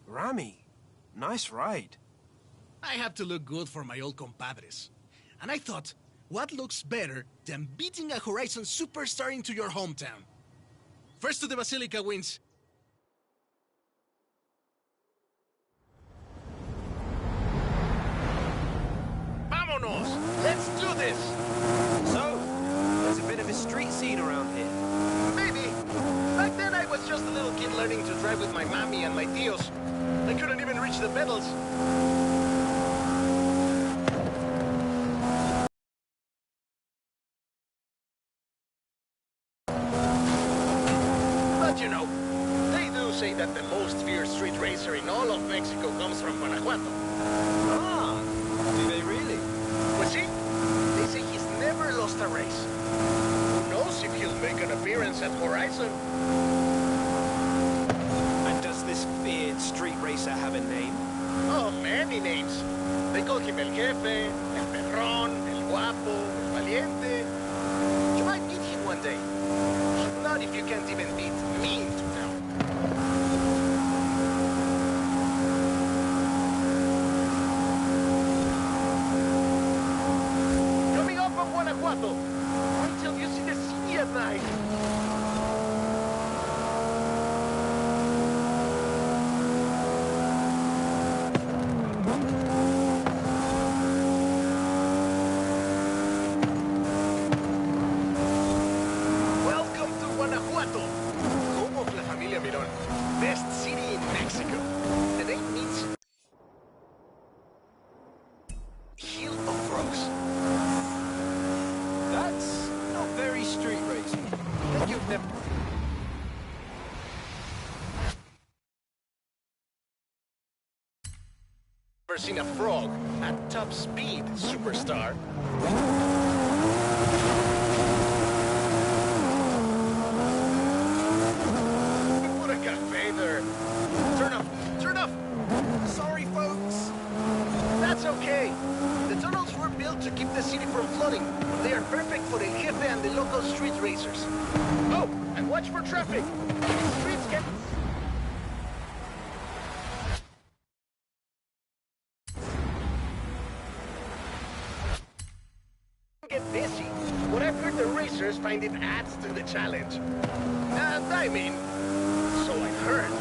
Rami, nice ride. I have to look good for my old compadres. And I thought, what looks better than beating a Horizon superstar into your hometown? First to the Basilica wins. Vámonos! Let's do this! So, there's a bit of a street scene around here. Maybe. Back then I was just a little kid learning to drive with my mommy and my tios. I couldn't even reach the pedals. But you know, they do say that the most fierce street racer in all of Mexico comes from Guanajuato. Ah, do they really? Well, see, they say he's never lost a race. Who knows if he'll make an appearance at Horizon? And does this feared street racer have a name? Oh, many names. They call him El Jefe, El Perrón, El Guapo, El Valiente. You might meet him one day. Not if you can't even beat me into town. Coming up from Guanajuato. Wait till you see the city at night. Best city in Mexico. The name means Hill of Rocks. That's not very street racing. Then you've never... Seen a frog at top speed, superstar. What a cafe there. Turn up, turn up. Sorry, folks. That's okay. The tunnels were built to keep the city from flooding. They are perfect for the Jefe and the local street racers. Oh, and watch for traffic. These streets can... Get busy. What I've heard the racers find it adds to the challenge. I mean, so I've heard.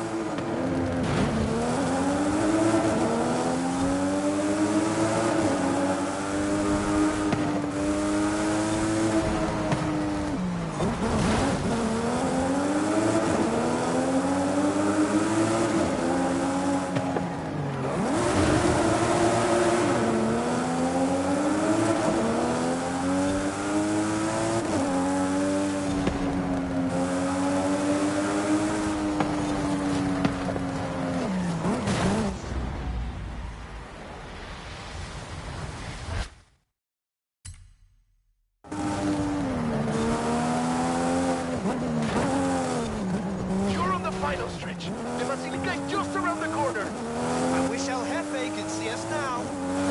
Final stretch. The Basilica is just around the corner. I wish El Jefe could see us now.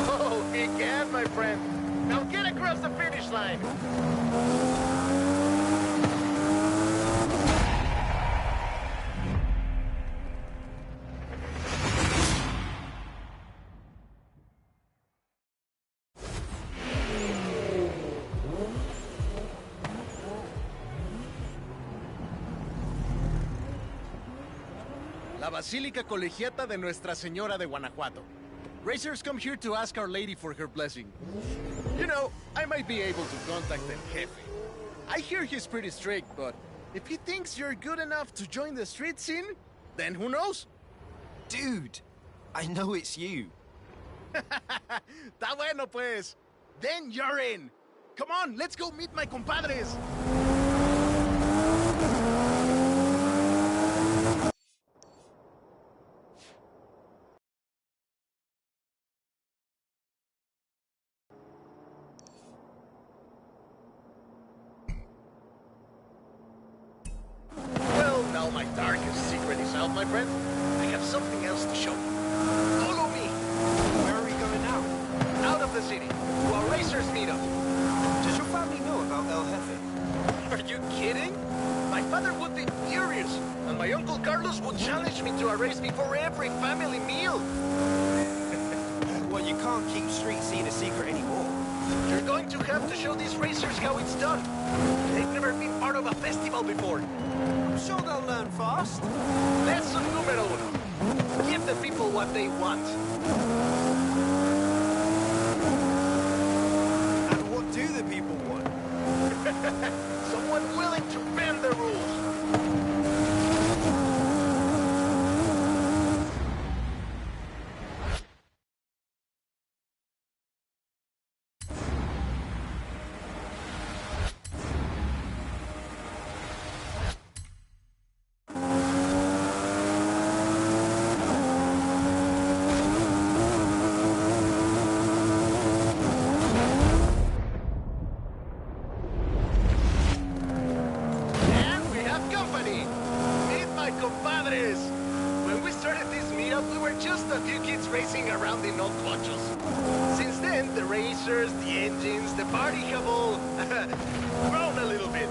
Oh, he can, my friend. Now get across the finish line. La Basílica Colegiata de Nuestra Señora de Guanajuato. Racers come here to ask Our Lady for her blessing. You know, I might be able to contact El Jefe. I hear he's pretty strict, but if he thinks you're good enough to join the street scene, then who knows? Dude, I know it's you. Está bueno, pues. Then you're in. Come on, let's go meet my compadres. Now my darkest secret is out, my friend. I have something else to show you. Follow me. Where are we going now? Out of the city, to our racers meetup. Does your family know about El Jefe? Are you kidding? My father would be furious, and my uncle Carlos would challenge me to a race before every family meal. Well, you can't keep street scene a secret anymore. You're going to have to show these racers how it's done. They've never been part of a festival before. I'm sure they'll learn fast. Lesson numero uno. Give the people what they want. And what do the people want? Someone willing to bend the rules. Compadres! When we started this meetup, we were just a few kids racing around in old coches. Since then, the racers, the engines, the party have all grown a little bit.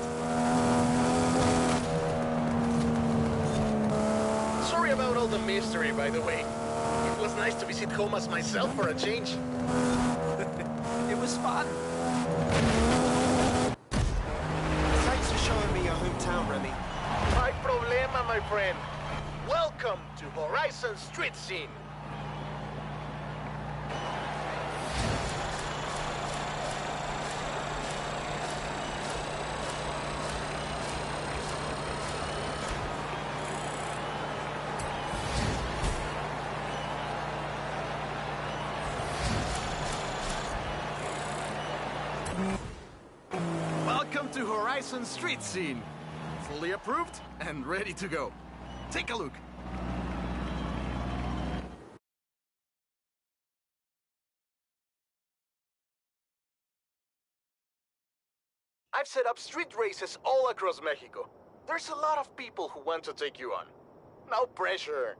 Sorry about all the mystery, by the way. It was nice to visit home as myself for a change. It was fun. Thanks for showing me your hometown, Remy. My problema, my friend. Welcome to Horizon Street Scene. Welcome to Horizon Street Scene. Fully approved and ready to go. Take a look. I've set up street races all across Mexico. There's a lot of people who want to take you on. No pressure.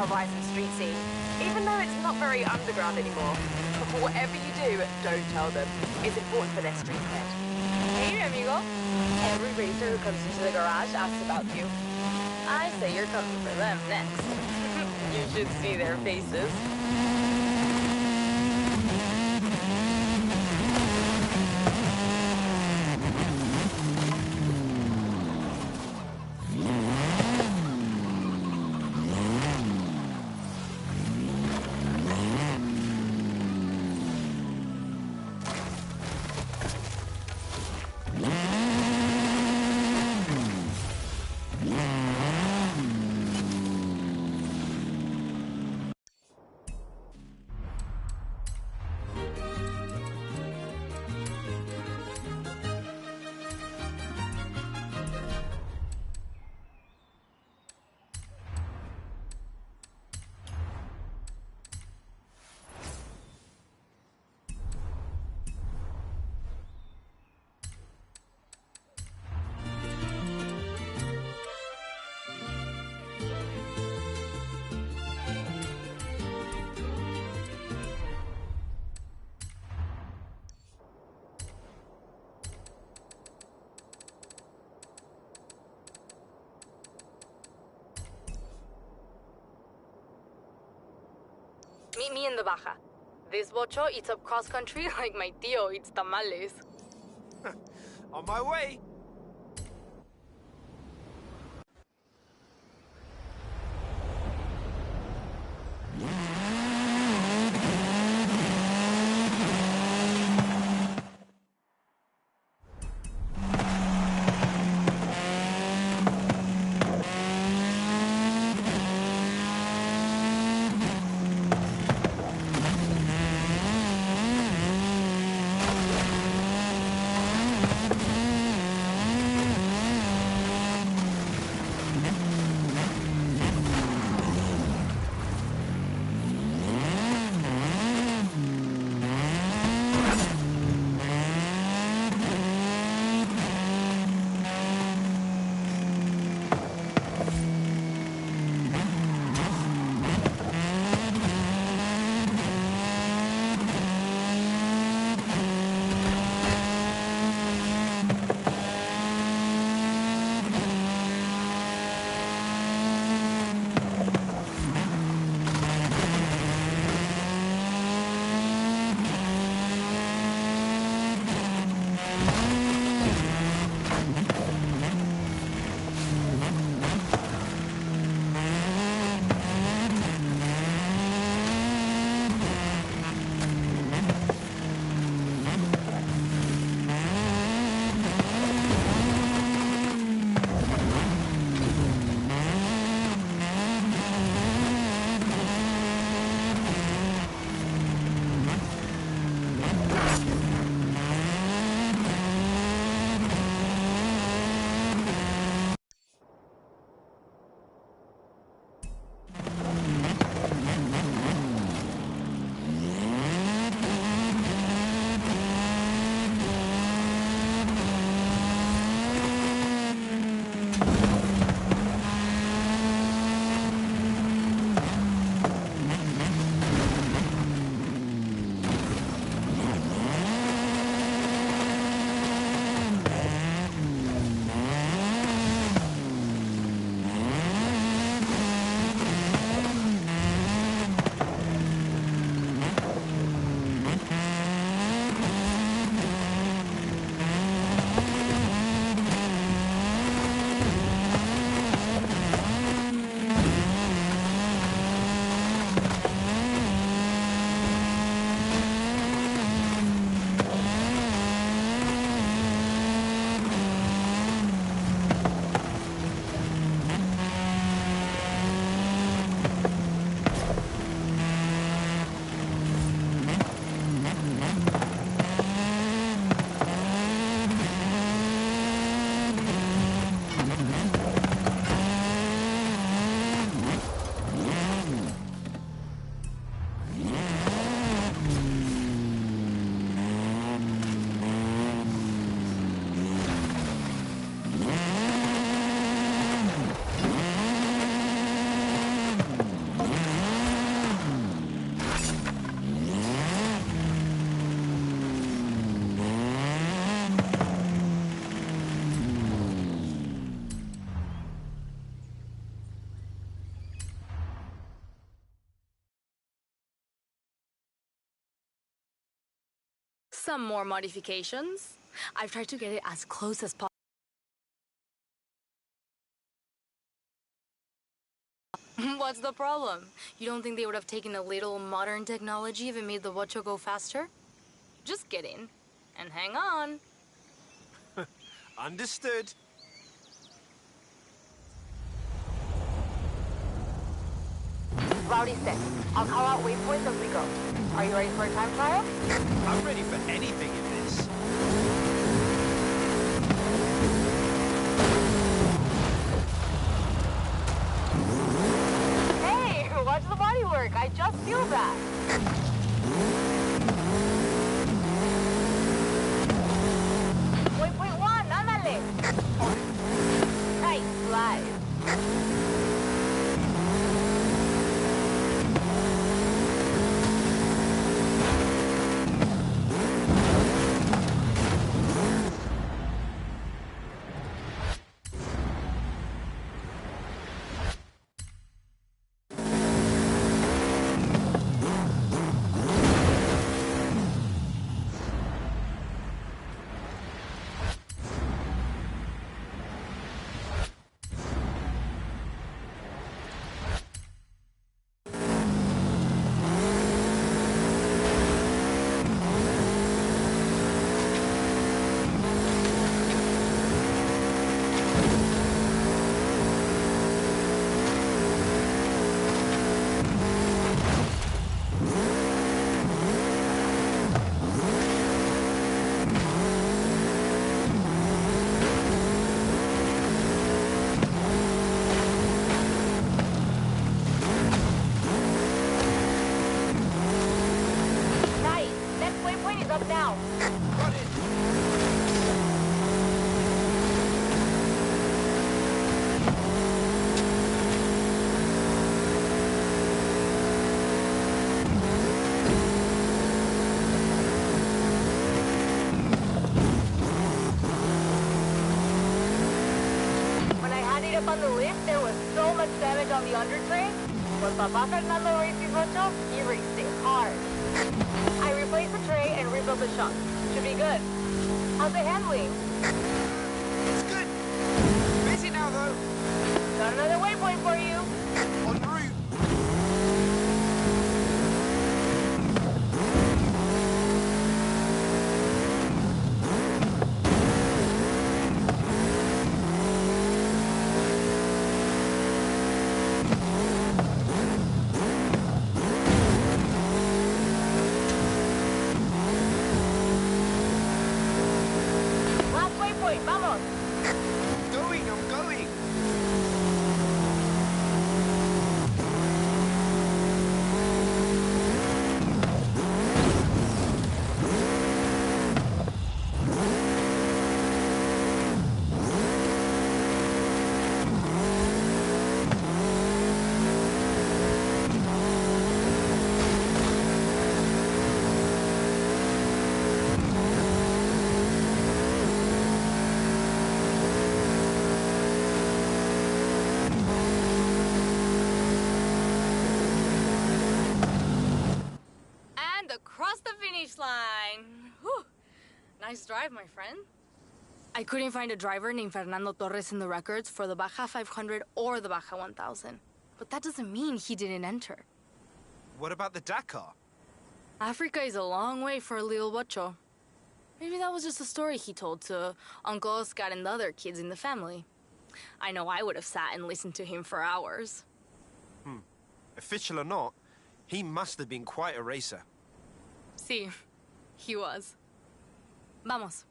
Horizon street scene, even though it's not very underground anymore. Whatever you do, don't tell them. It's important for their street cred. Hey, amigo. Every racer who comes into the garage asks about you. I say you're coming for them next. You should see their faces. Meet me in the baja. This bocho eats up cross-country like my tío eats tamales. On my way. some more modifications. I've tried to get it as close as possible. What's the problem? You don't think they would have taken a little modern technology if it made the Watcho go faster? Just kidding. And hang on. Understood. Rowdy 6, I'll call out waypoints as we go. Are you ready for a time trial? I'm ready for anything in this. Hey, watch the bodywork. I just feel that. Waypoint 1, ándale. Nice slide. On the undertrain, when Papa Fernando raced his Ocho, he raced it hard. I replaced the tray and rebuilt the shock. Should be good. How's it handling? It's good. Busy now, though. Got another waypoint for you. En route. Vamos. I'm going. Across the finish line. Whew. Nice drive, my friend. I couldn't find a driver named Fernando Torres in the records for the Baja 500 or the Baja 1000. But that doesn't mean he didn't enter. What about the Dakar? Africa is a long way for a little bocho. Maybe that was just a story he told to Uncle Oscar and the other kids in the family. I know I would have sat and listened to him for hours. Official or not, he must have been quite a racer. Sí, he was. Vamos.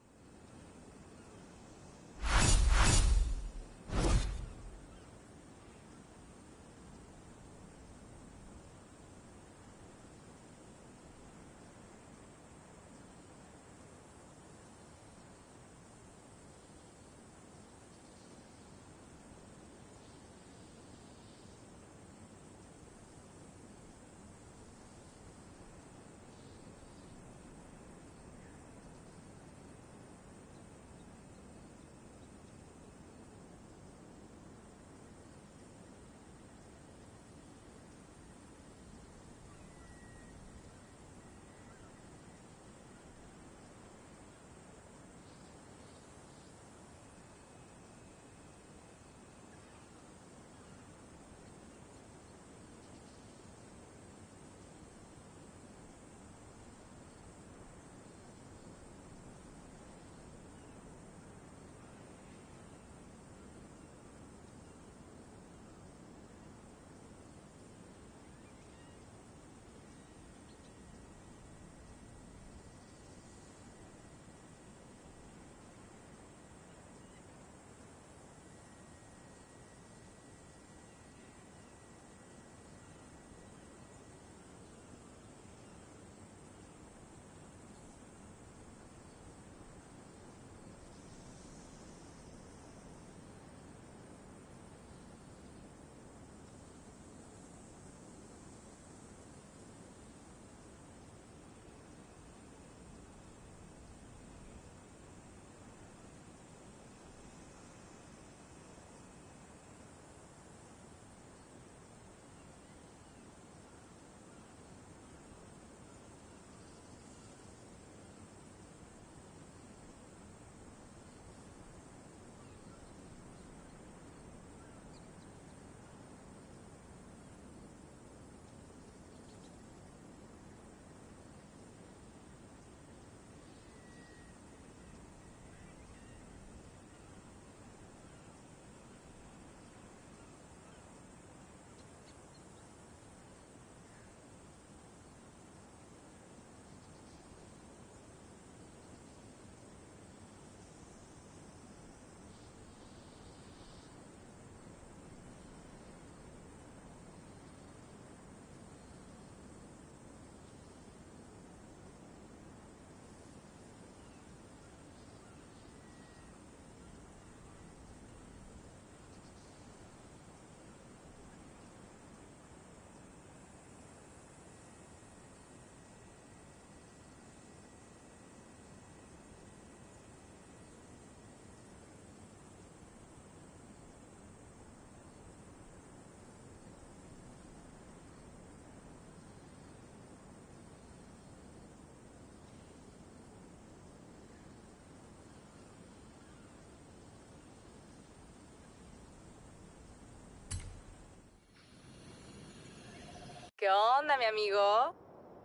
¿Qué onda, mi amigo?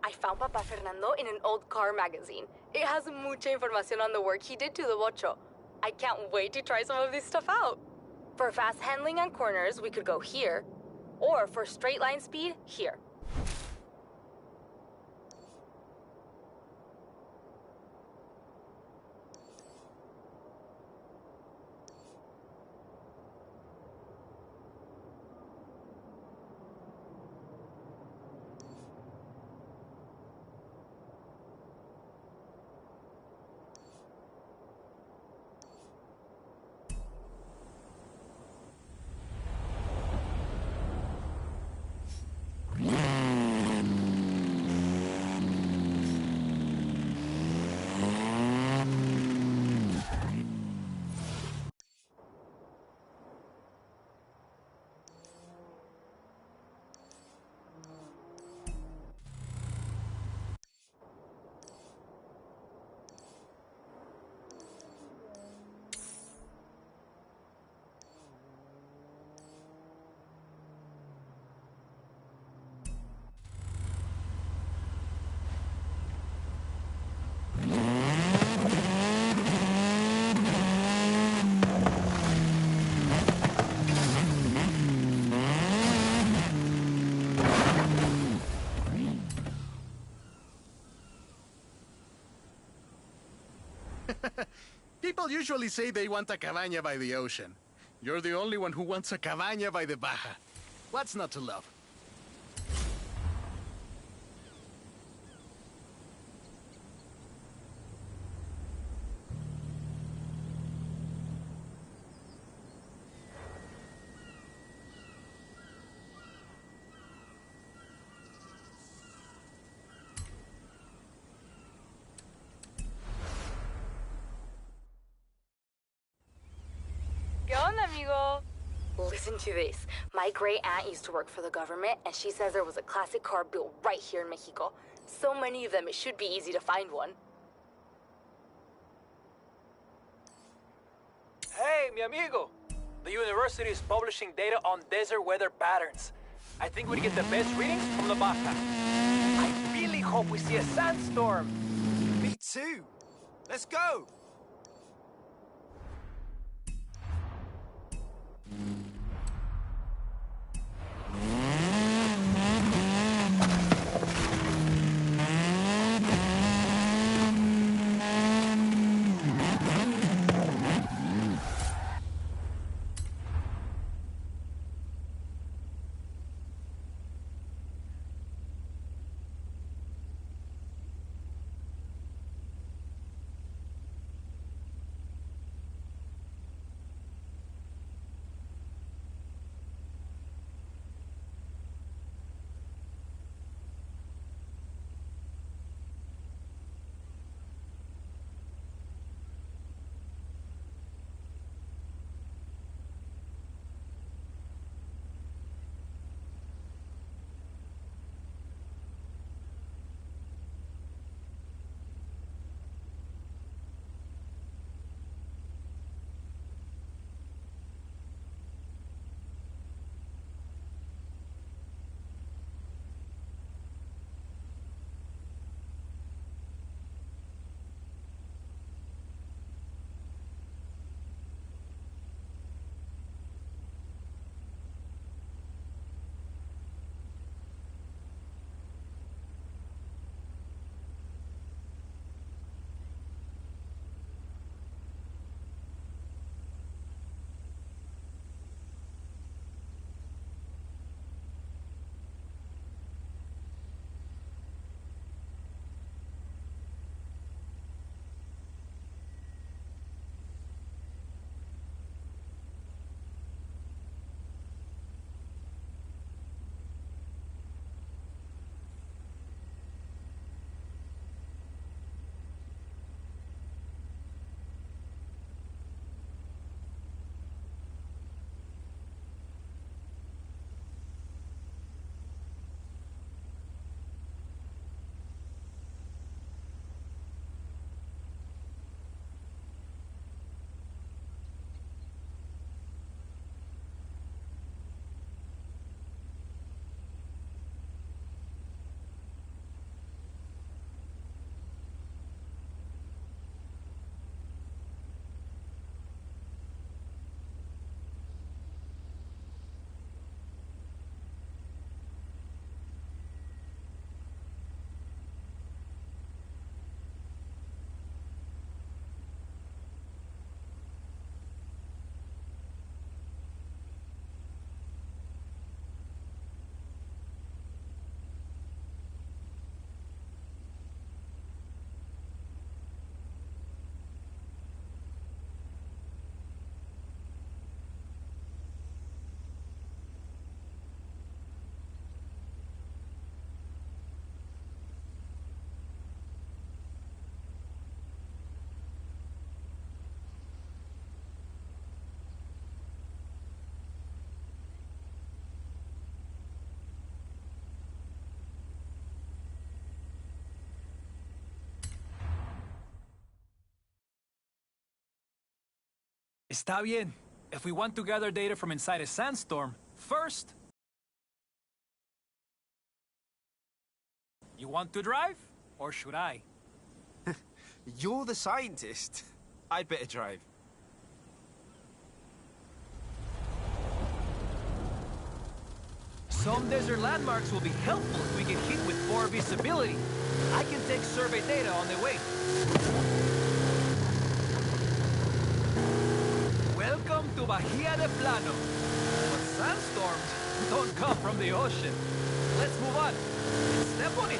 I found Papa Fernando in an old car magazine. It has mucha información on the work he did to the bocho. I can't wait to try some of this stuff out. For fast handling on corners, we could go here. Or for straight line speed, here. People usually say they want a cabaña by the ocean. You're the only one who wants a cabaña by the Baja. What's not to love? ¿Qué onda, amigo? Listen to this. My great aunt used to work for the government, and she says there was a classic car built right here in Mexico. So many of them, it should be easy to find one. Hey, mi amigo! The university is publishing data on desert weather patterns. I think we get the best readings from the Baja. I really hope we see a sandstorm. Me too. Let's go. Está bien. If we want to gather data from inside a sandstorm, first... You want to drive? Or should I? You're the scientist. I'd better drive. Some desert landmarks will be helpful if we get hit with poor visibility. I can take survey data on the way. Welcome to Bahía de Plano. But sandstorms don't come from the ocean. Let's move on. Step on it.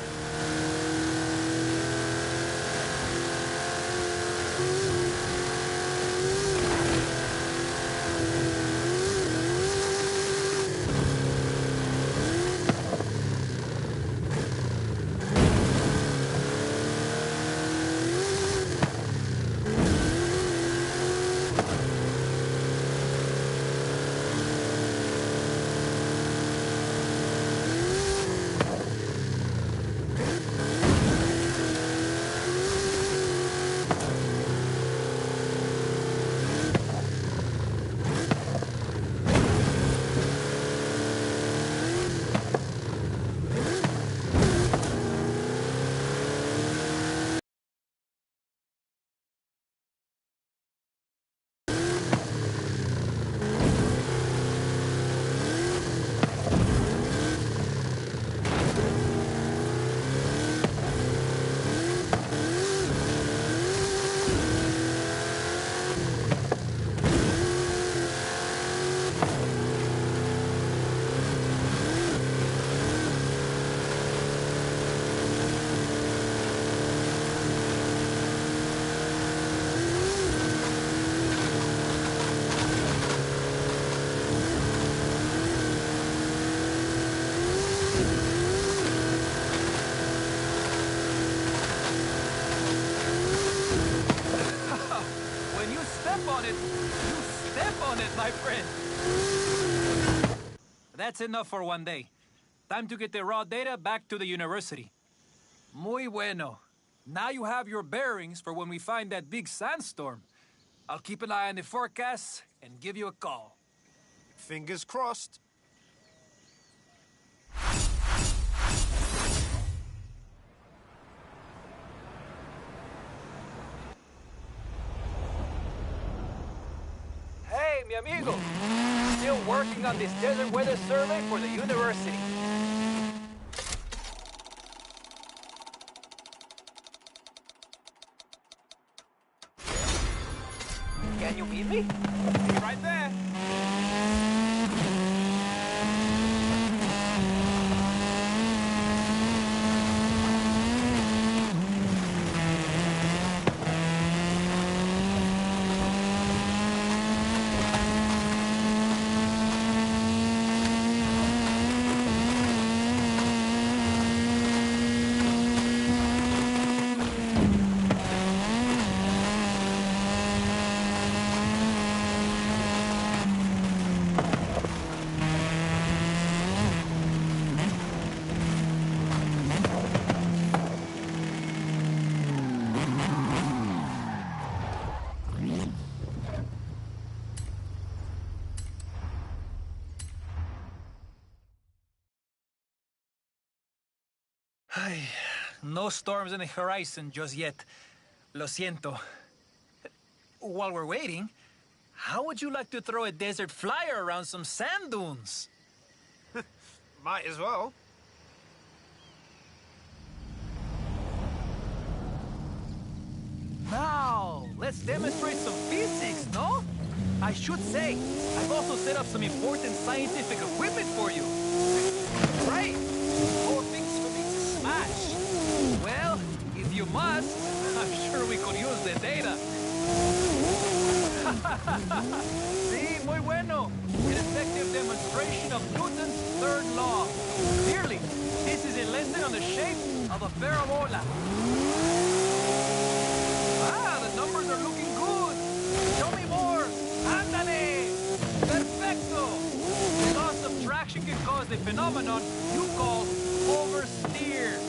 My friend. That's enough for one day. Time to get the raw data back to the university. Muy bueno. Now you have your bearings for when we find that big sandstorm. I'll keep an eye on the forecast and give you a call. Fingers crossed. Hey, mi amigo. Still working on this desert weather survey for the university. Can you beat me? Be right there. No storms in the horizon just yet. Lo siento. While we're waiting, how would you like to throw a desert flyer around some sand dunes? Might as well. Now, let's demonstrate some physics, no? I should say, I've also set up some important scientific equipment for you. Right. More things for me to smash. Well, if you must, I'm sure we could use the data. Sí, muy bueno. An effective demonstration of Newton's third law. Clearly, this is a lesson on the shape of a parabola. Ah, the numbers are looking good. Show me more. Ándale. Perfecto. The loss of traction can cause the phenomenon you call oversteer.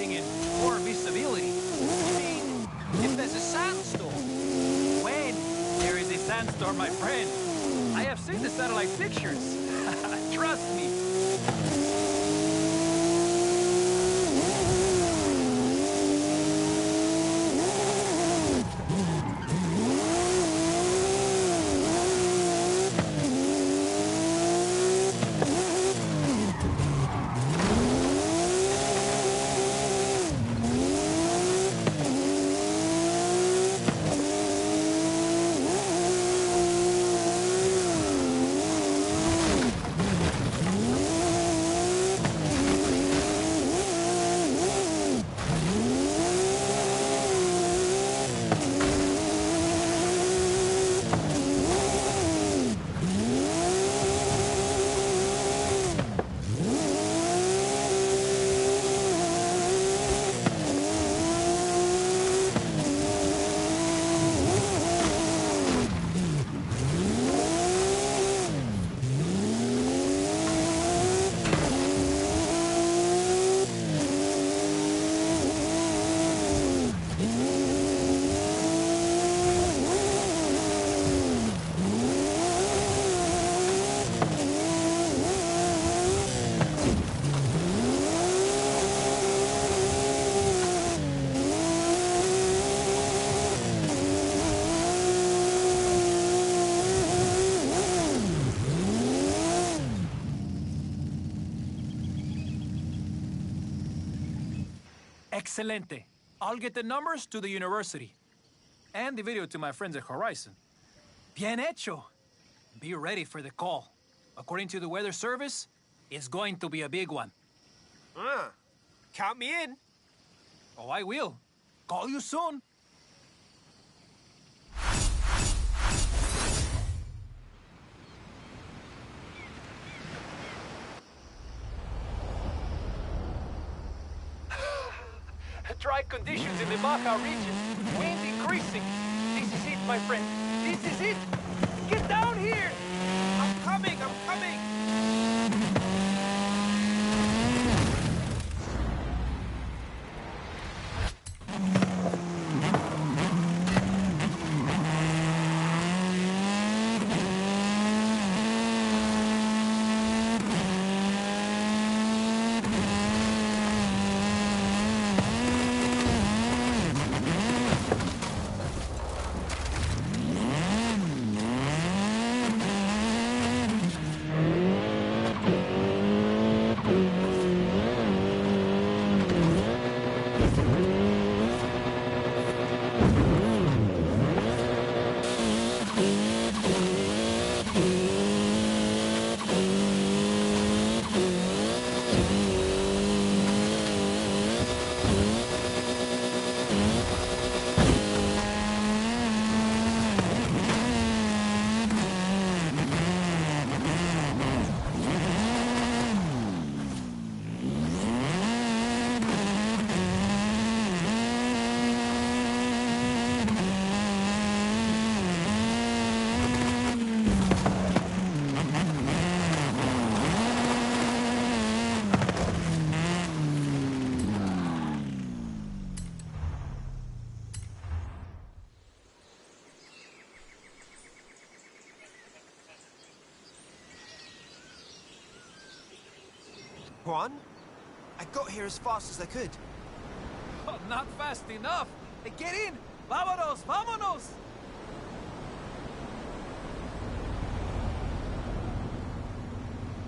lightning and poor visibility. I mean, if there's a sandstorm. When there is a sandstorm, my friend. I have seen the satellite pictures. Trust me. Excelente. I'll get the numbers to the university. And the video to my friends at Horizon. Bien hecho. Be ready for the call. According to the weather service, it's going to be a big one. Count me in. Oh, I will. Call you soon. Dry conditions in the Baja region. Wind increasing. This is it, my friend. This is it. Get down here. I'm coming, I'm coming. Juan, I got here as fast as I could. Oh, not fast enough. Hey, get in. Vámonos, vámonos.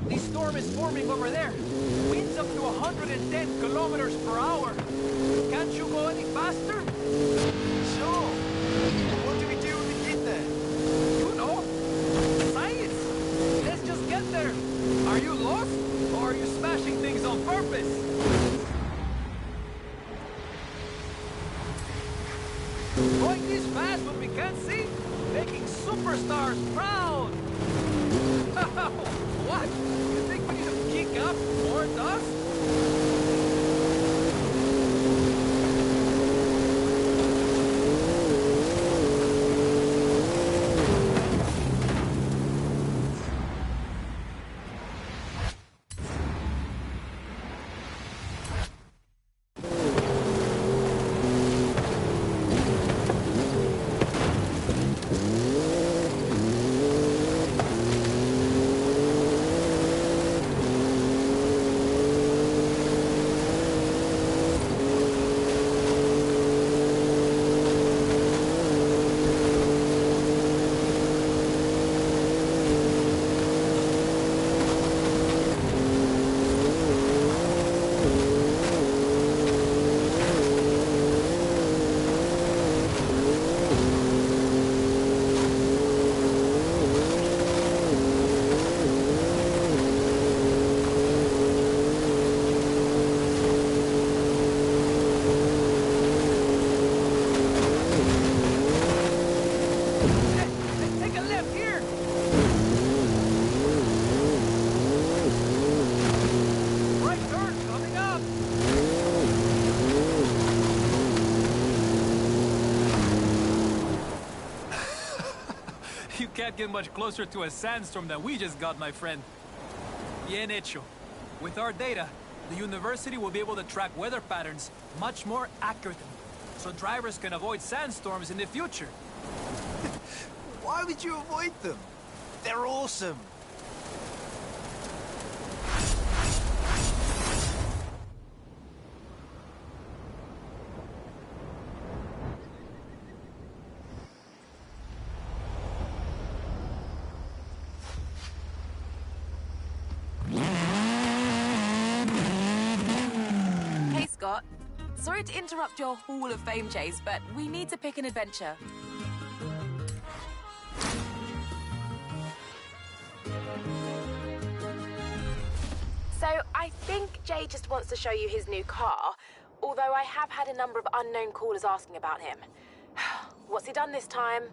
This storm is forming over there. Winds up to 110 kilometers per hour. Can't you go any faster? Sure. What do we do when we get there? You know. Science. Let's just get there. Are you lost? Or are you smashing things on purpose? Going this fast when we can't see? Making superstars proud! What? You think we need to kick up more dust? can't get much closer to a sandstorm than we just got, my friend. Bien hecho. With our data, the university will be able to track weather patterns much more accurately, so drivers can avoid sandstorms in the future. Why would you avoid them? They're awesome. Hey, Scott. Sorry to interrupt your Hall of Fame chase, but we need to pick an adventure. So, I think Jay just wants to show you his new car, although I have had a number of unknown callers asking about him. What's he done this time?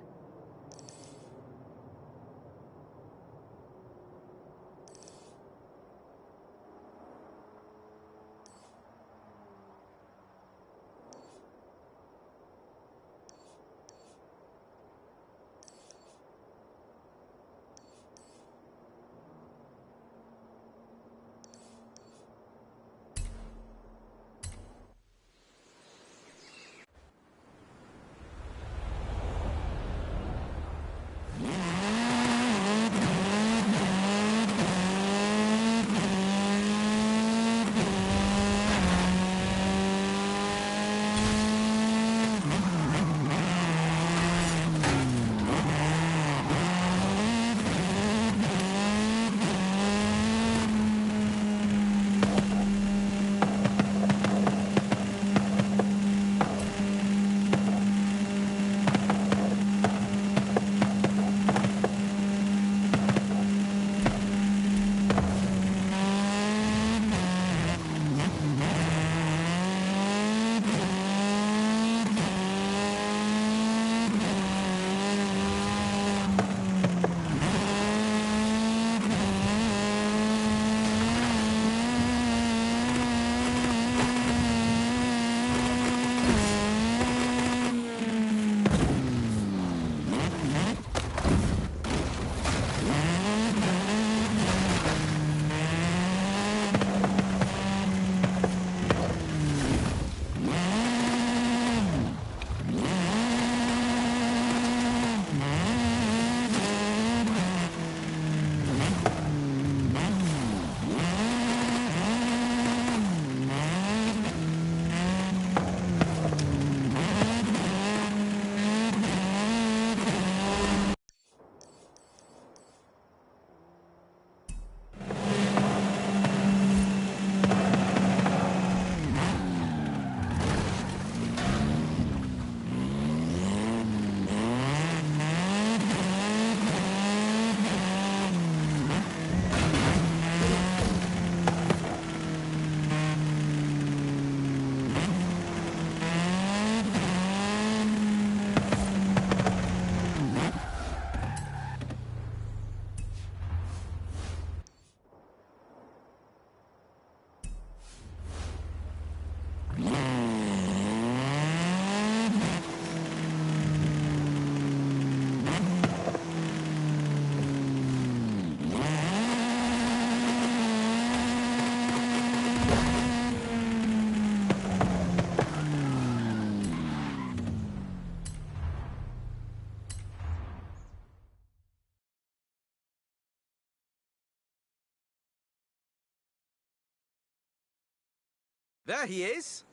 There he is.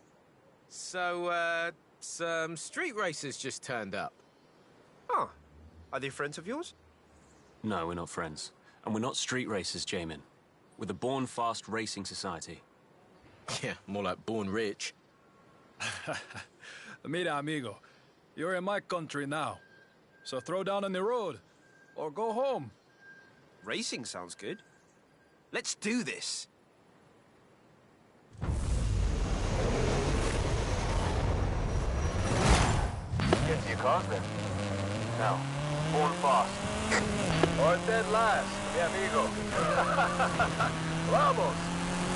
So, some street racers just turned up. Oh, are they friends of yours? No, we're not friends. And we're not street racers, Jamin. We're the Born Fast Racing Society. Yeah, more like born rich. Mira, amigo, you're in my country now. So throw down on the road, or go home. Racing sounds good. Let's do this. Get to your cars then. Now, born fast. Or dead last, mi amigo. Vamos!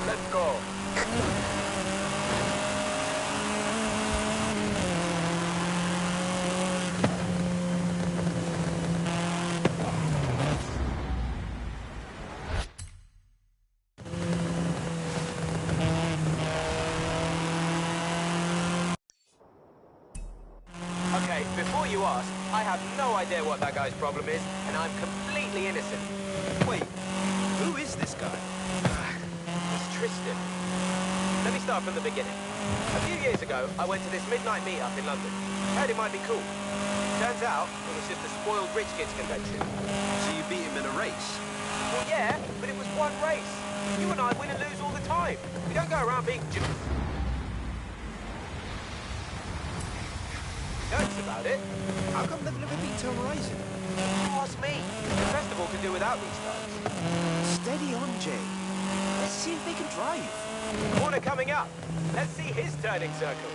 Let's go. what that guy's problem is, and I'm completely innocent. Wait, who is this guy? It's Tristan. Let me start from the beginning. A few years ago, I went to this midnight meet-up in London. Heard it might be cool. Turns out, it was just a spoiled rich kids convention. So you beat him in a race? Well, yeah, but it was one race. You and I win and lose all the time. We don't go around being jokes about it. How come they've never beat Horizon? You ask me. The festival could do without these types. Steady on, Jay. Let's see if they can drive. Corner coming up. Let's see his turning circle.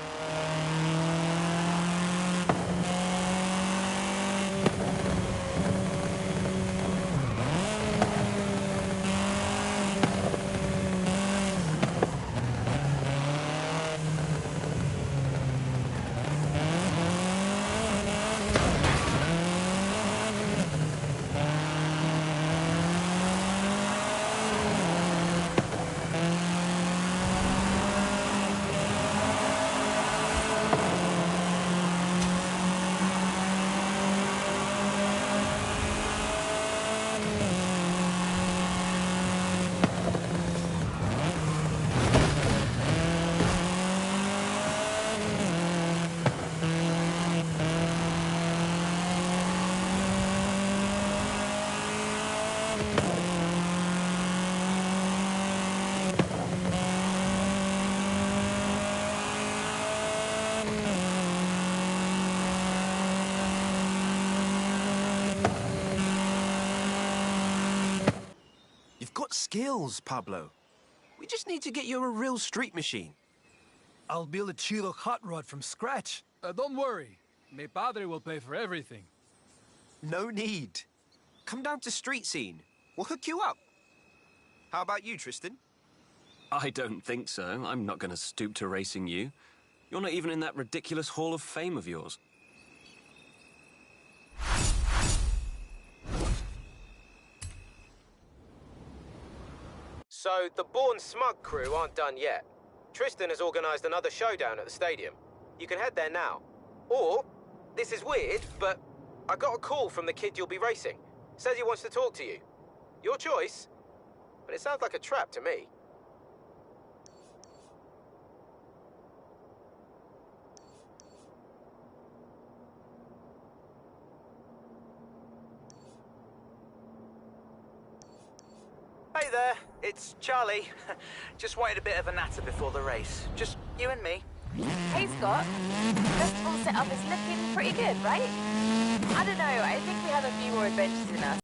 You've got skills, Pablo. We just need to get you a real street machine. I'll build a chido hot rod from scratch. Don't worry. Mi padre will pay for everything. No need. Come down to street scene. We'll hook you up. How about you, Tristan? I don't think so. I'm not going to stoop to racing you. You're not even in that ridiculous Hall of Fame of yours. So, the Born Smug crew aren't done yet. Tristan has organised another showdown at the stadium. You can head there now. Or, this is weird, but I got a call from the kid you'll be racing. Says he wants to talk to you. Your choice, but it sounds like a trap to me. Hey there, it's Charlie. Just wanted a bit of a natter before the race. Just you and me. Hey, Scott. Festival setup is looking pretty good, right? I don't know, I think we have a few more adventures in us.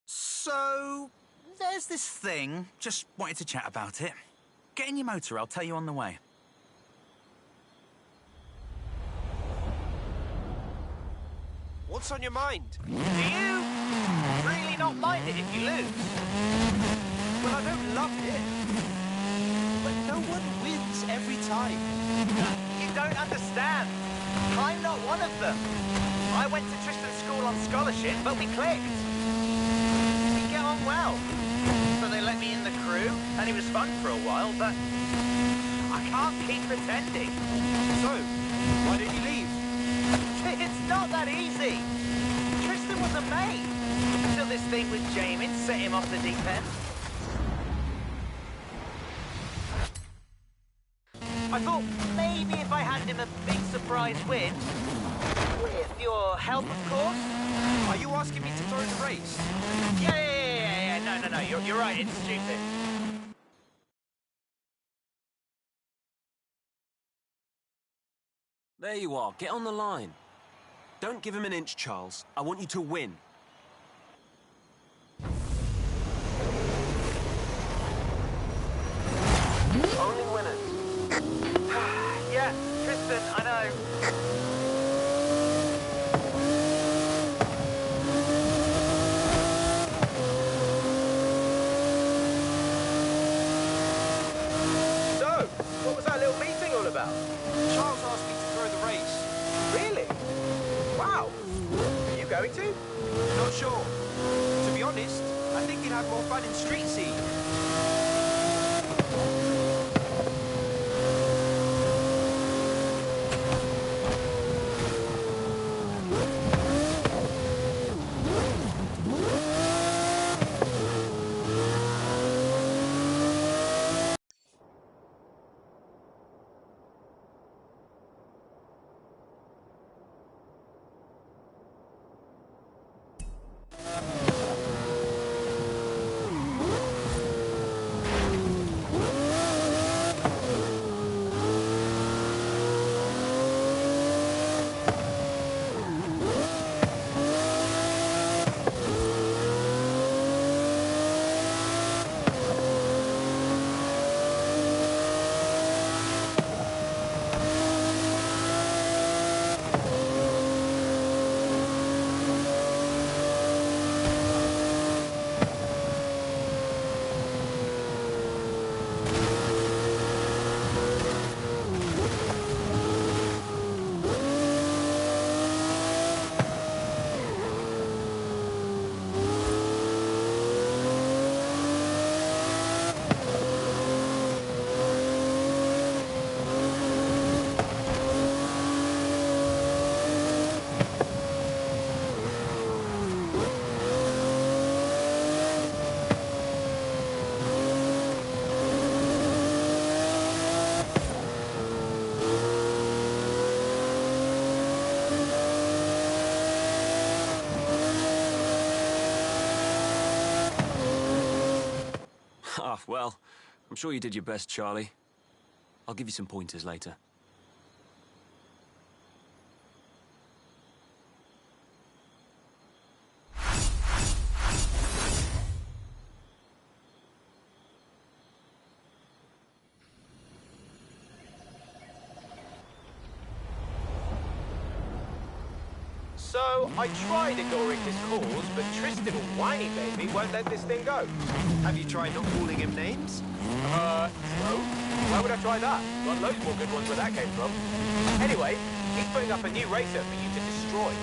So, there's this thing. Just wanted to chat about it. Get in your motor, I'll tell you on the way. What's on your mind? Do you really not mind it if you lose? Well, I don't love it. But no one wins every time. You don't understand. I'm not one of them. I went to Tristan's school on scholarship, but we clicked. We get on well. So they let me in the crew, and it was fun for a while, but I can't keep pretending. So, why did you leave? It's not that easy. Tristan was a mate. Until this thing with Jamin set him off the deep end. I thought maybe if I hand him a big surprise win, with your help, of course. Are you asking me to throw the race? Yeah. No, you're right, it's stupid. There you are. Get on the line. Don't give him an inch, Charles. I want you to win. Only winners. Yeah, Tristan, I know. So, what was that little meeting all about? Charles asked me to throw the race. Really? Wow. Are you going to? Not sure. To be honest, I think he'd have more fun in street scene. Ah, well, I'm sure you did your best, Charlie. I'll give you some pointers later. So, I tried ignoring his calls, but Tristan, whiny baby, won't let this thing go. Have you tried not calling him names? No. Why would I try that? Got loads more good ones where that came from. Anyway, he's putting up a new racer for you to destroy.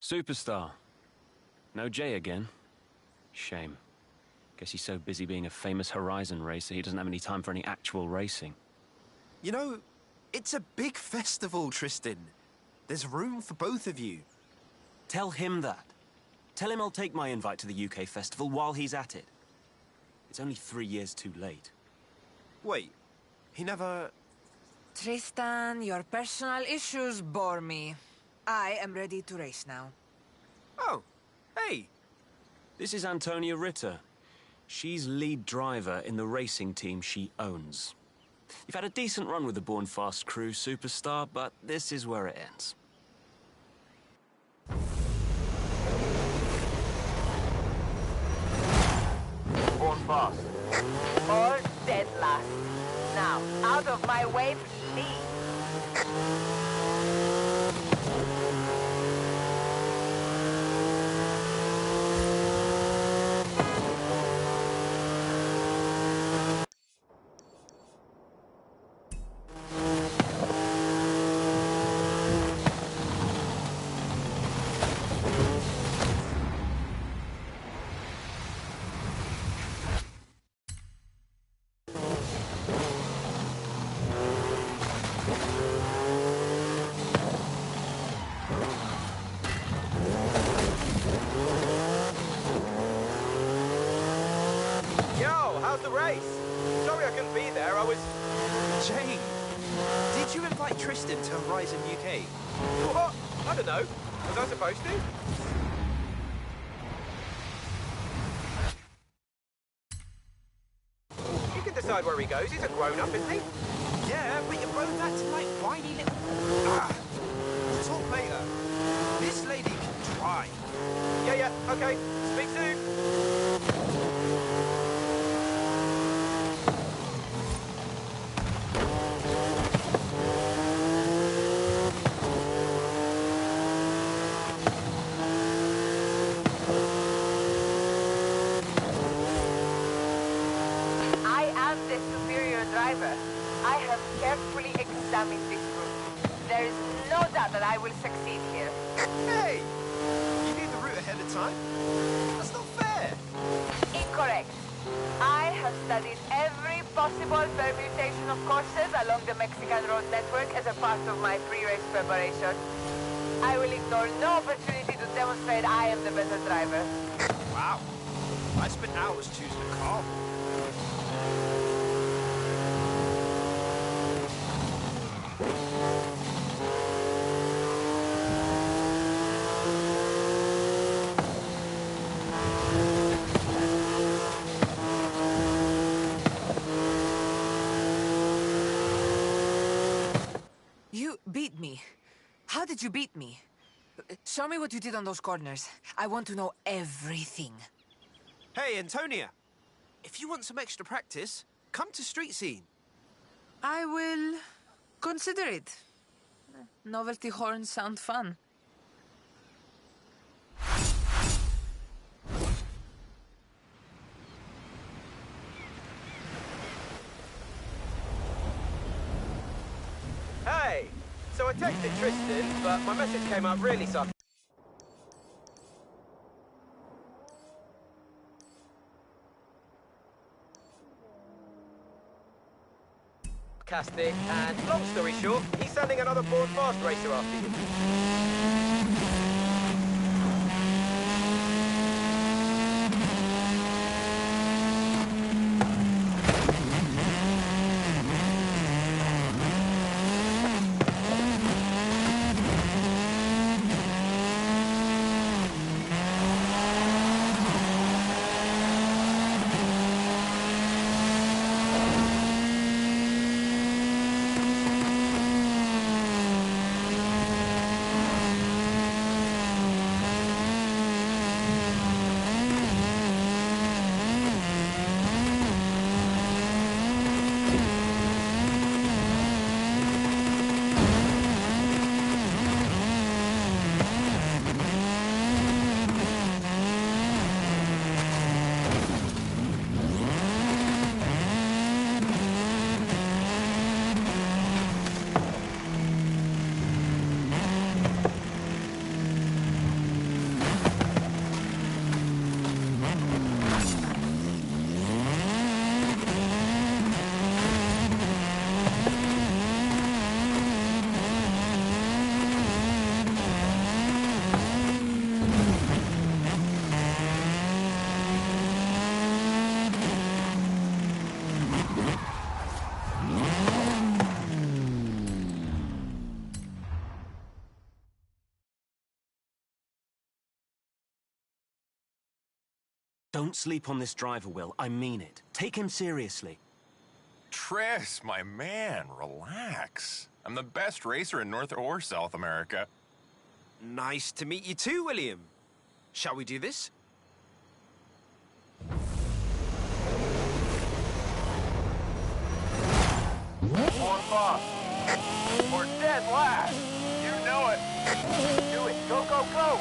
Superstar. No Jay again. Shame. Guess he's so busy being a famous Horizon racer, he doesn't have any time for any actual racing. You know, it's a big festival, Tristan. There's room for both of you. Tell him that. Tell him I'll take my invite to the UK festival while he's at it. It's only 3 years too late. Wait, he never... Tristan, your personal issues bore me. I am ready to race now. Oh, hey. This is Antonia Ritter. She's lead driver in the racing team she owns. You've had a decent run with the Born Fast crew, Superstar, but this is where it ends. Born fast. Or dead last. Now, out of my way, please. How's the race? Sorry I couldn't be there, I was... Jane, did you invite Tristan to Horizon UK? What? I don't know. Was I supposed to? You can decide where he goes. He's a grown-up, isn't he? Yeah, but you're both acting like whiny little... Ah, we'll talk later. This lady can drive. Yeah, okay. Speak soon. I have carefully examined this route. There is no doubt that I will succeed here. Hey! You knew the route ahead of time? That's not fair! Incorrect. I have studied every possible permutation of courses along the Mexican road network as a part of my pre-race preparation. I will ignore no opportunity to demonstrate I am the better driver. Wow. I spent hours choosing a car. You beat me. How did you beat me? Show me what you did on those corners. I want to know everything. Hey, Antonia. If you want some extra practice, come to Street Scene. I will consider it. Novelty horns sound fun. Hey! So I texted Tristan, but my message came up really sarcastic and, long story short, he's sending another Born Fast racer after you. Don't sleep on this driver, Will. I mean it. Take him seriously. Tris, my man, relax. I'm the best racer in North or South America. Nice to meet you too, William. Shall we do this? More fast. Or dead last. You know it. Do it. Go, go, go.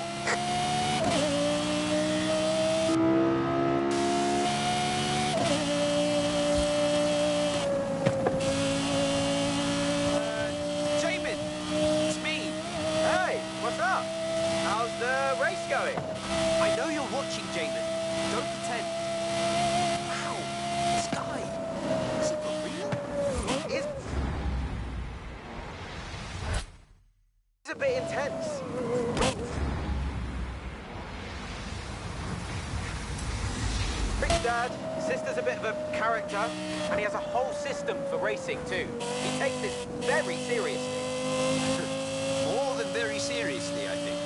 Jamin! It's me! Hey, what's up? How's the race going? I know you're watching, Jamin. Don't pretend. Wow! This guy! Is he for real? It's a bit intense. Rich dad, sister's a bit of a character, and he has a whole system for racing too. He takes this very seriously. More than very seriously, I think.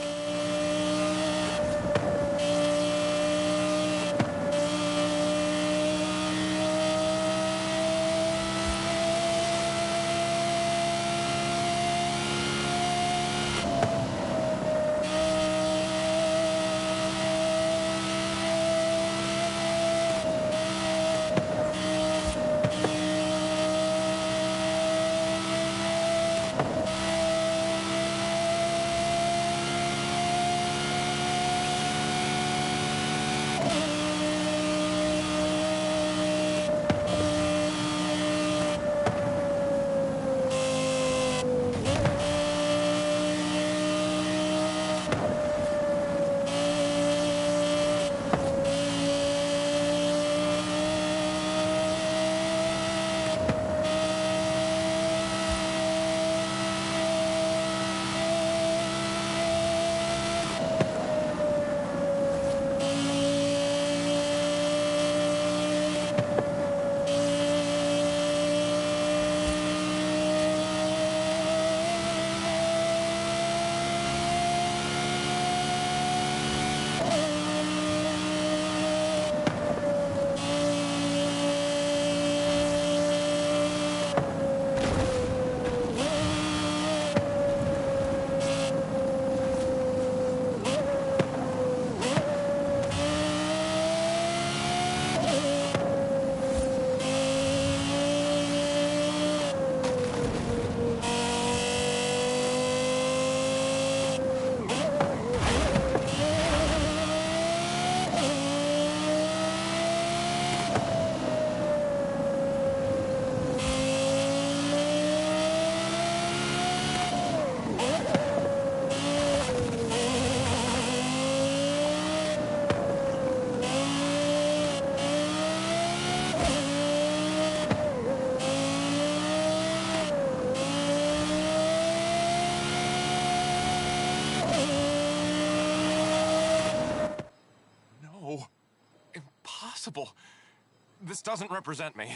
This doesn't represent me.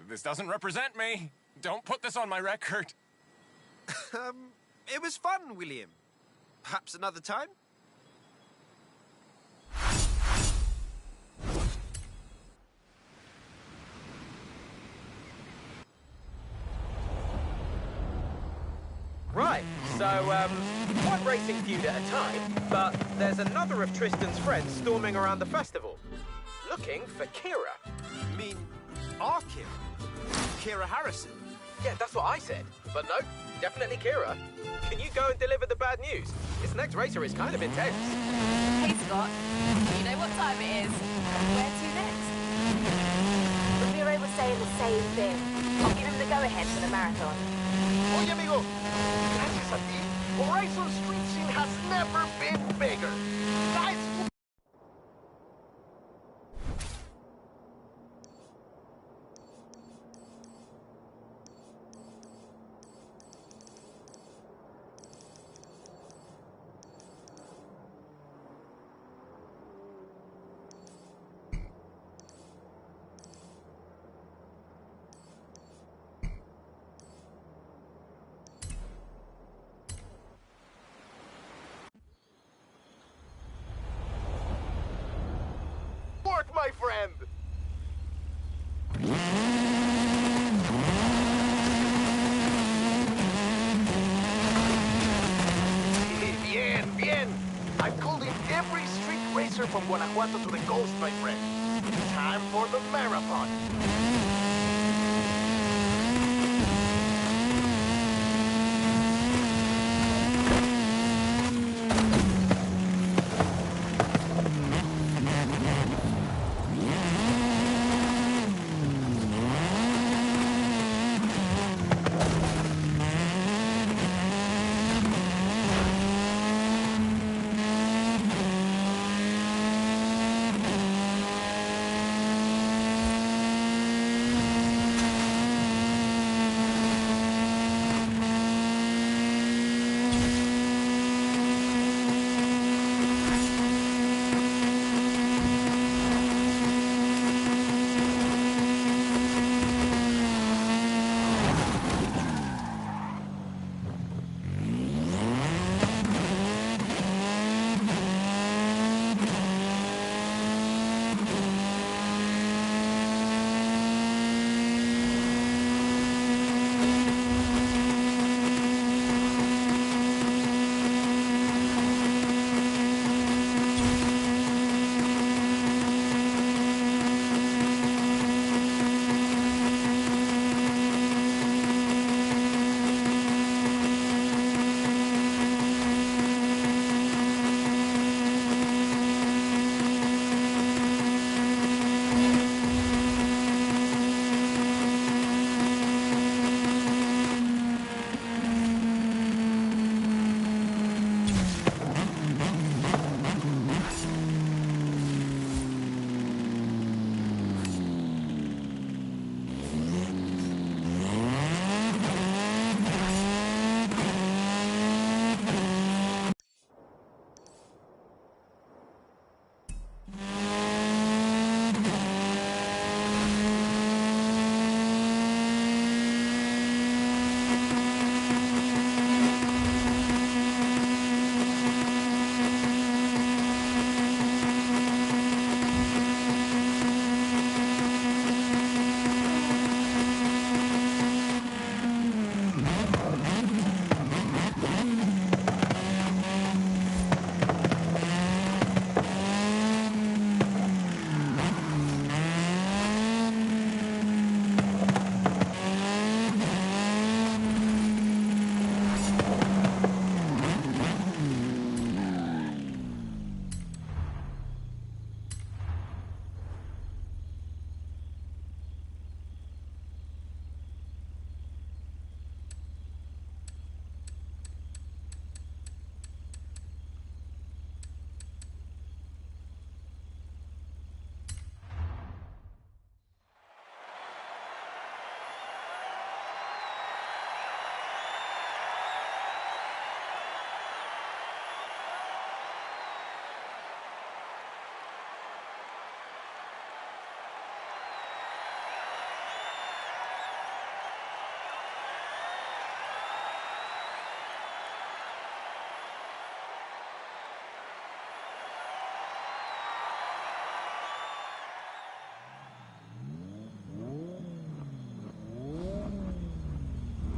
This doesn't represent me. Don't put this on my record. It was fun, William. Perhaps another time? Right, so, one racing feud at a time, but there's another of Tristan's friends storming around the festival, looking for Kira. You mean our Kira? Kira Harrison? Yeah, that's what I said. But no, definitely Kira. Can you go and deliver the bad news? This next racer is kind of intense. Hey, Scott. You know what time it is? Where to next? Ramiro was saying the same thing. I'll give him the go-ahead for the marathon. Oye, amigo. Gracias a ti, Horizon street scene has never been bigger. Guys, from Guanajuato to the coast, my friend. Time for the marathon.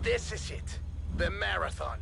This is it. The marathon.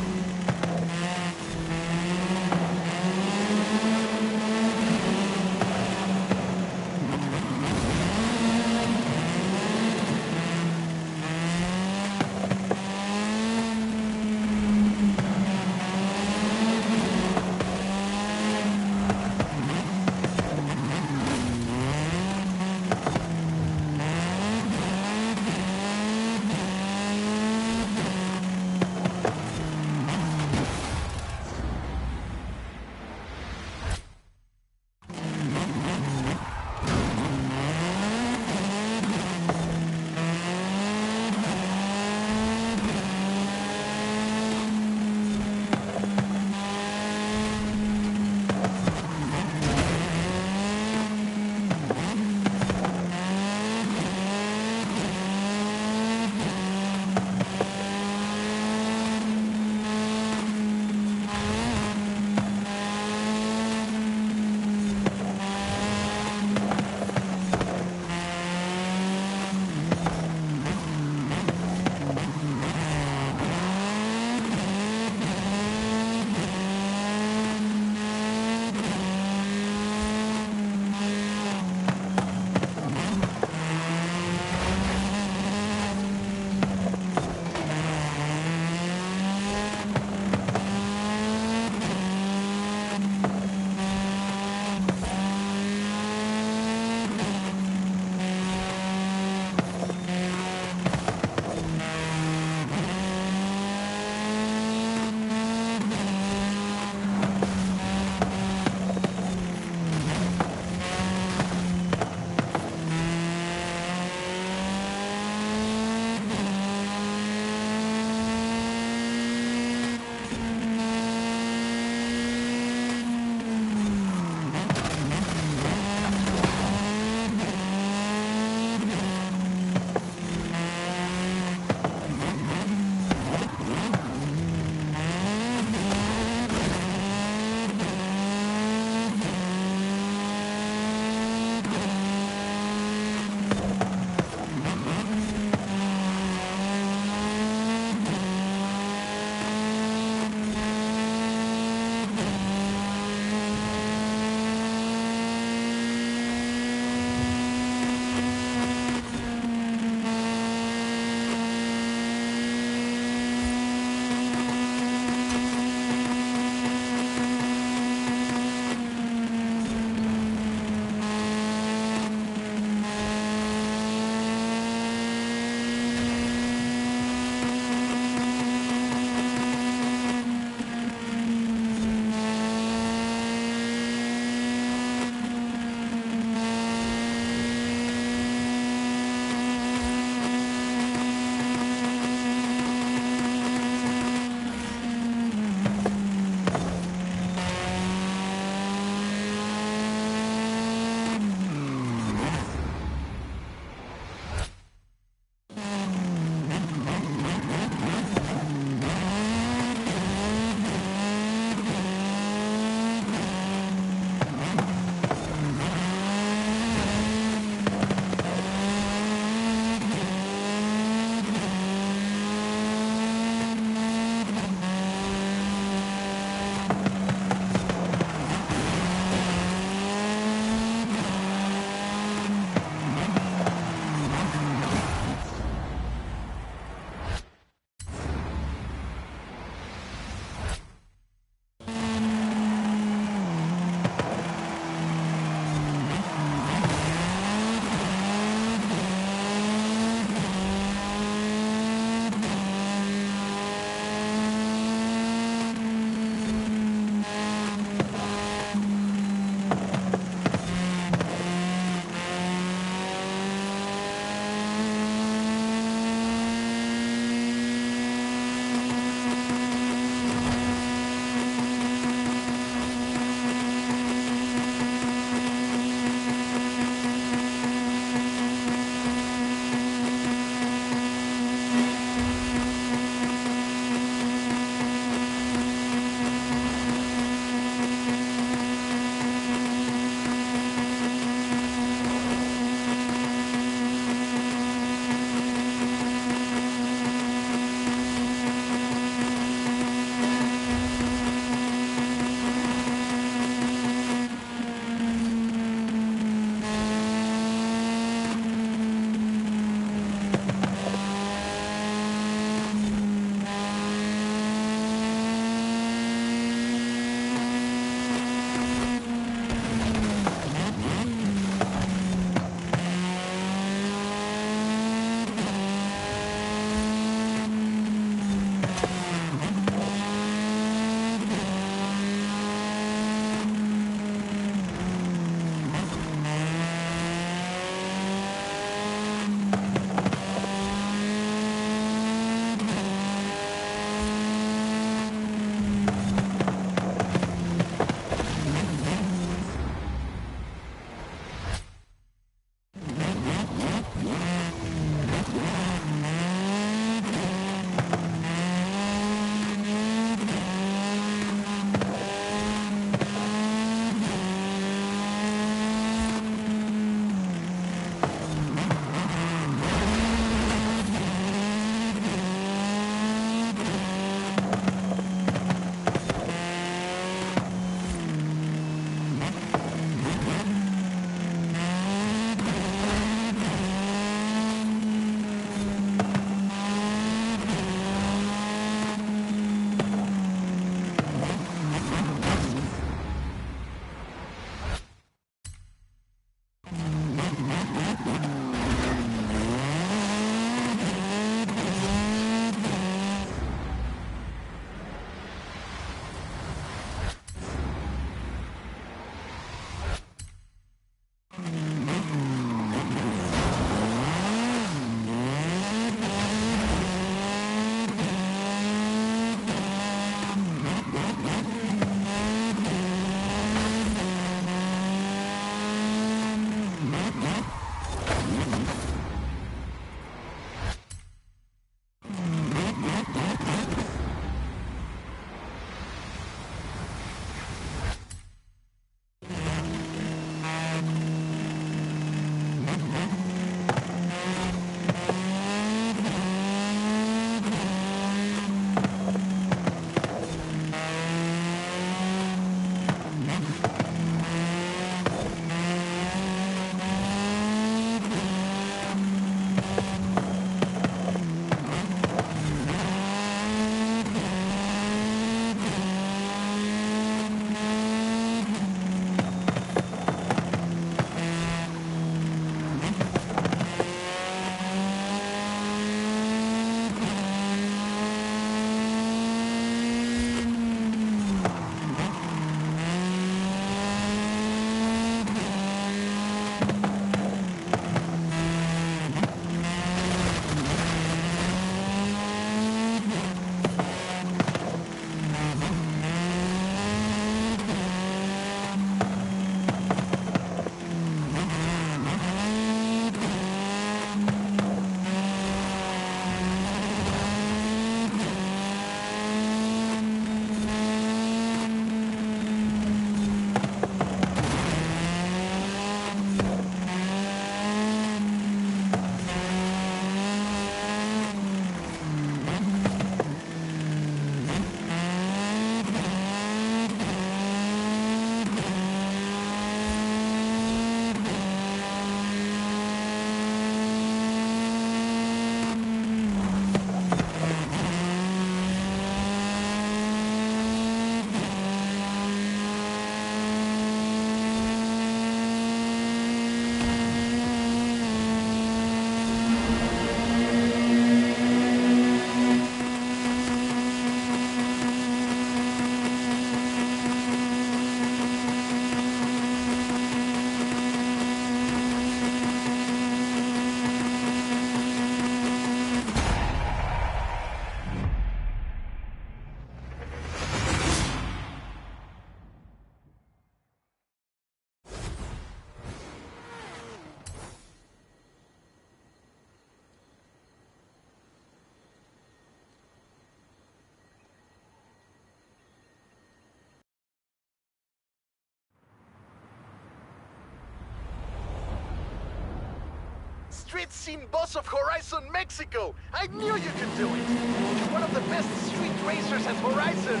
street scene boss of Horizon Mexico. I knew you could do it. You're one of the best street racers at Horizon.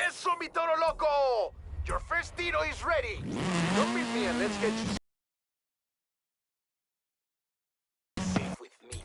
Eso, mi toro loco! Your first Tito is ready! Come with me and let's get you safe with me.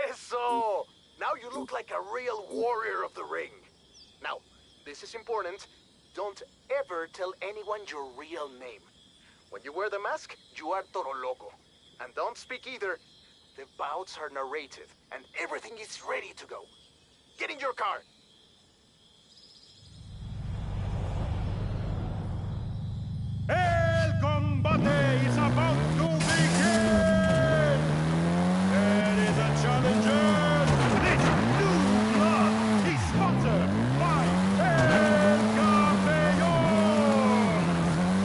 Eso! Now you look like a real warrior of the ring. Now, this is important. Don't ever tell anyone your real name. When you wear the mask, you are Toro Loco. And don't speak either. The bouts are narrative, and everything is ready to go. Get in your car! El combate is about to begin! There is a challenger! This new blood is sponsored by El Campeón!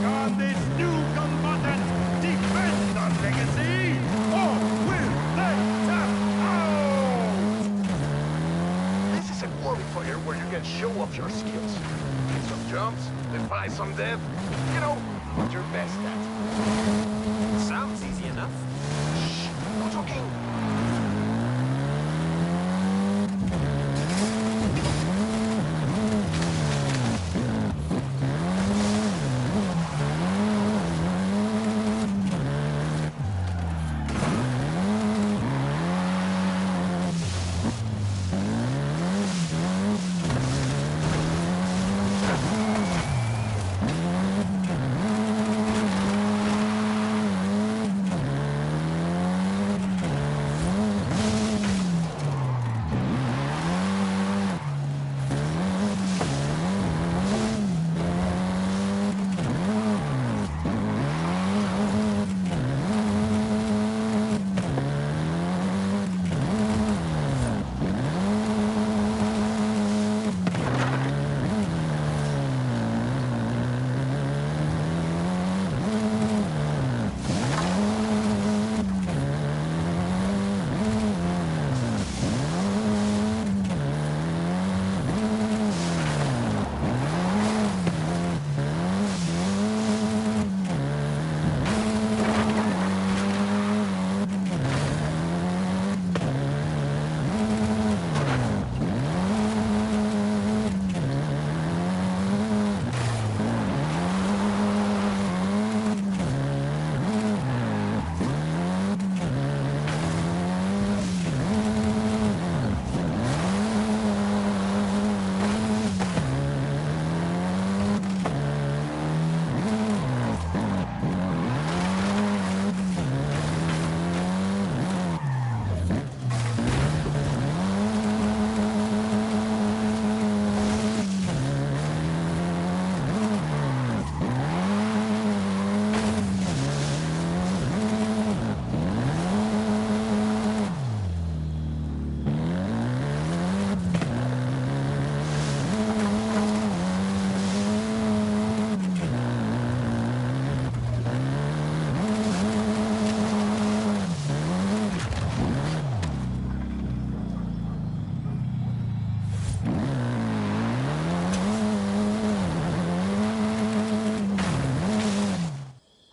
Can this new combatant defend the legacy? Or qualifier where you can show off your skills. Get some jumps, defy some depth. You know, what you're best at. Sounds easy enough. Shh, no talking.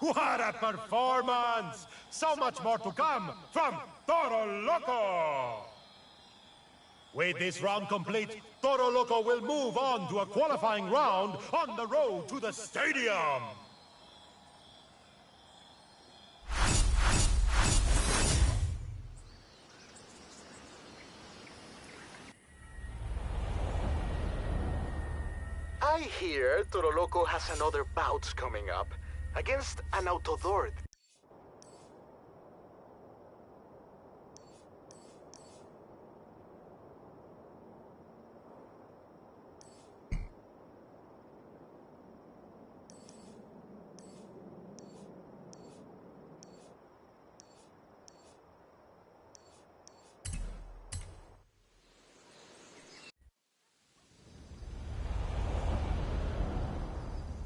What a performance! So much more to come from Toro Loco! With this round complete, Toro Loco will move on to a qualifying round on the road to the stadium! I hear Toro Loco has another bout coming up against an Autodor.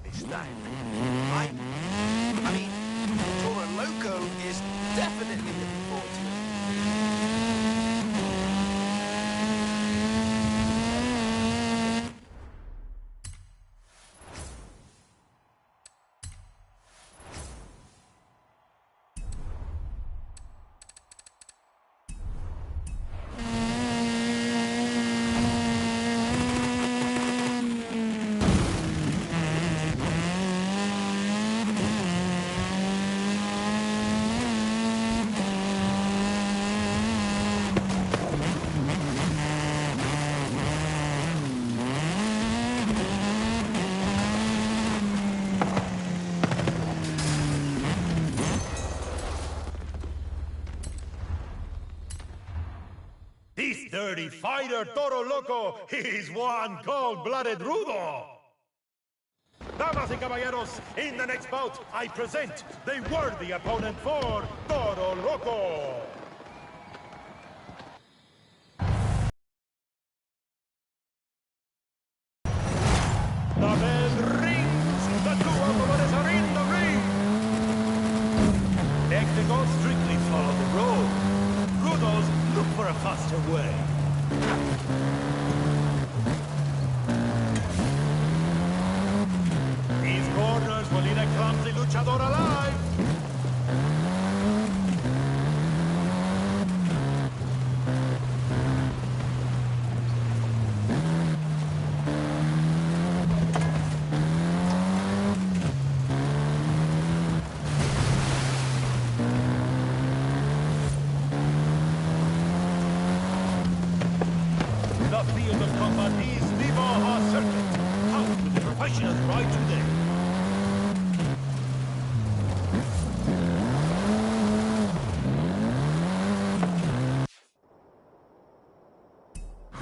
This time, I mean, Toro Loco is definitely looking forward to it. This dirty fighter, Toro Loco, is one cold-blooded rudo! Damas y caballeros, in the next bout, I present the worthy opponent for Toro Loco! The bell rings! The two opponents are in the ring! Technicals strictly follow the road. Rudos look for a faster way. of combat is the Baja Circuit. Out with the professionals right today.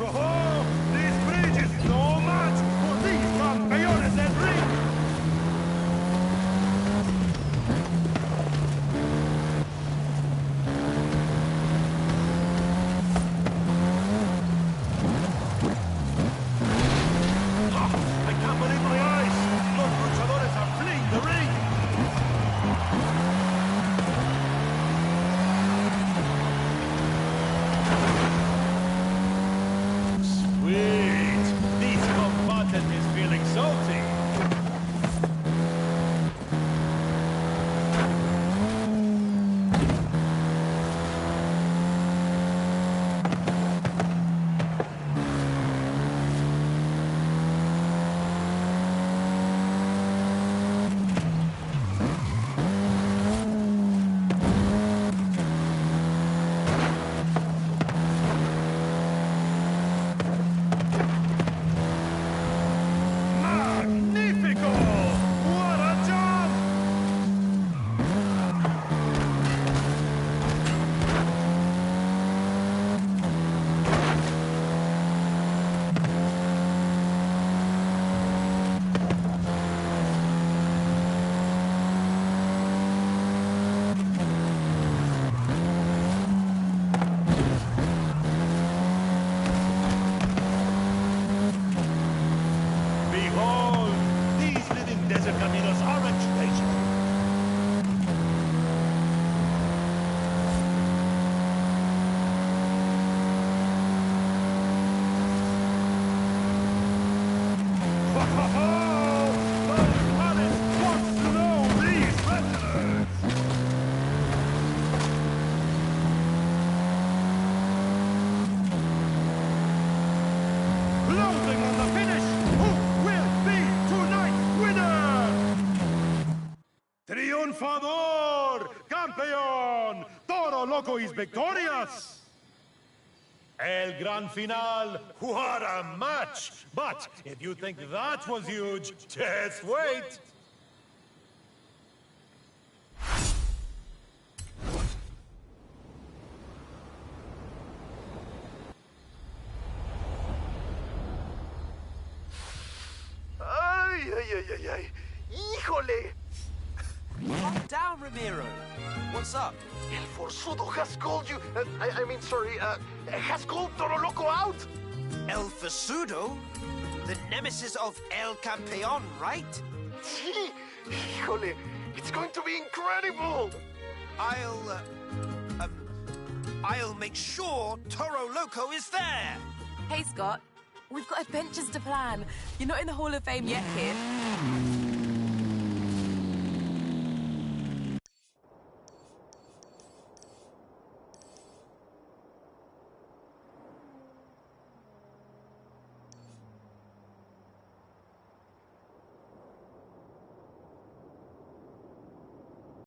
Oh, this bridge is no match for these campeones del ring! I can't believe my eyes! Los luchadores are fleeing the ring! Sweet! This combatant is feeling salty! Magnifico! What a jump! Behold, these living desert caminos are a treasure. Ho, ho, ho! Those palace wants to know these wrestlers! Closing on the finish, who will be tonight's winner? Triunfador, campeón, Toro Loco is victorious. El Gran Final, what a match! But if you think that was huge, just wait. Ay, ay, ay, ay, ay. Híjole! Calm down, Ramiro. What's up? El Forzudo has called you. Has called Toro Loco out. El Forzudo? The nemesis of El Campeón, right? Sí, híjole. It's going to be incredible. I'll make sure Toro Loco is there. Hey, Scott. We've got adventures to plan. You're not in the Hall of Fame yet, kid.